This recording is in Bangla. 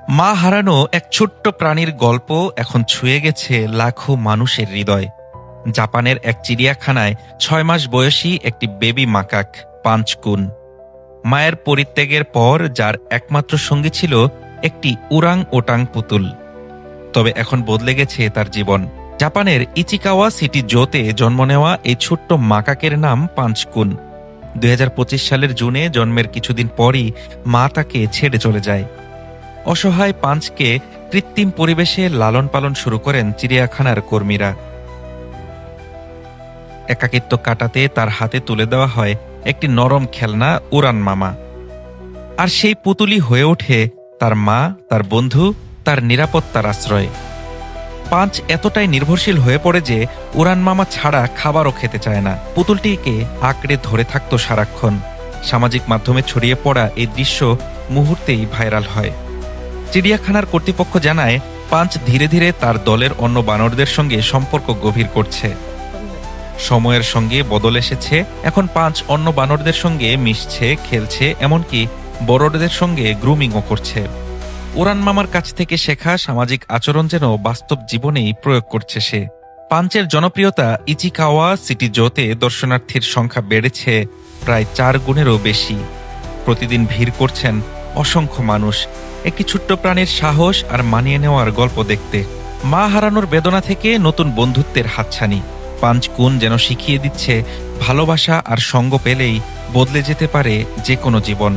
মা হারানো এক ছোট্ট প্রাণীর গল্প এখন ছুঁয়ে গেছে লাখো মানুষের হৃদয়। জাপানের এক চিড়িয়াখানায় ৬ মাস বয়সী একটি বেবি মাকাক পাঞ্চকুন, মায়ের পরিত্যাগের পর যার একমাত্র সঙ্গী ছিল একটি উরাং ওটাং পুতুল। তবে এখন বদলে গেছে তার জীবন। জাপানের ইচিকাওয়া সিটি জোতে জন্ম নেওয়া এই ছোট্ট মাকাকের নাম পাঞ্চকুন। ২০২৫ সালের জুনে জন্মের কিছুদিন পরই মা তাকে ছেড়ে চলে যায়। অসহায় পাঞ্চকে কৃত্রিম পরিবেশে লালন পালন শুরু করেন চিড়িয়াখানার কর্মীরা। একাকিত্ব কাটাতে তার হাতে তুলে দেওয়া হয় একটি নরম খেলনা উড়ান মামা, আর সেই পুতুলই হয়ে ওঠে তার মা, তার বন্ধু, তার নিরাপত্তার আশ্রয়। পাঞ্চ এতটাই নির্ভরশীল হয়ে পড়ে যে উড়ান মামা ছাড়া খাবারও খেতে চায় না। পুতুলটিকে আঁকড়ে ধরে থাকত সারাক্ষণ। সামাজিক মাধ্যমে ছড়িয়ে পড়া এই দৃশ্য মুহূর্তেই ভাইরাল হয়। চিড়িয়াখানার কর্তৃপক্ষ জানায়, পাঞ্চ ধীরে ধীরে তার দলের অন্য বানরদের সঙ্গে সম্পর্ক গভীর করছে। সময়ের সঙ্গে বদল এসেছে। এখন পাঞ্চ অন্য বানরদের সঙ্গে মিশছে, খেলছে, এমনকি বড়দের সঙ্গে গ্রুমিংও করছে। উড়ান মামার কাছ থেকে শেখা সামাজিক আচরণ যেন বাস্তব জীবনেই প্রয়োগ করছে সে। পাঞ্চের জনপ্রিয়তা ইচিকাওয়া সিটি জোতে দর্শনার্থীর সংখ্যা বেড়েছে প্রায় ৪ গুণেরও বেশি। প্রতিদিন ভিড় করছেন অসংখ্য মানুষ একটি ছোট্ট প্রাণীর সাহস আর মানিয়ে নেওয়ার গল্প দেখতে। মা হারানোর বেদনা থেকে নতুন বন্ধুত্বের হাতছানি। পাঞ্চকুন যেন শিখিয়ে দিচ্ছে, ভালোবাসা আর সঙ্গ পেলেই বদলে যেতে পারে যে কোনো জীবন।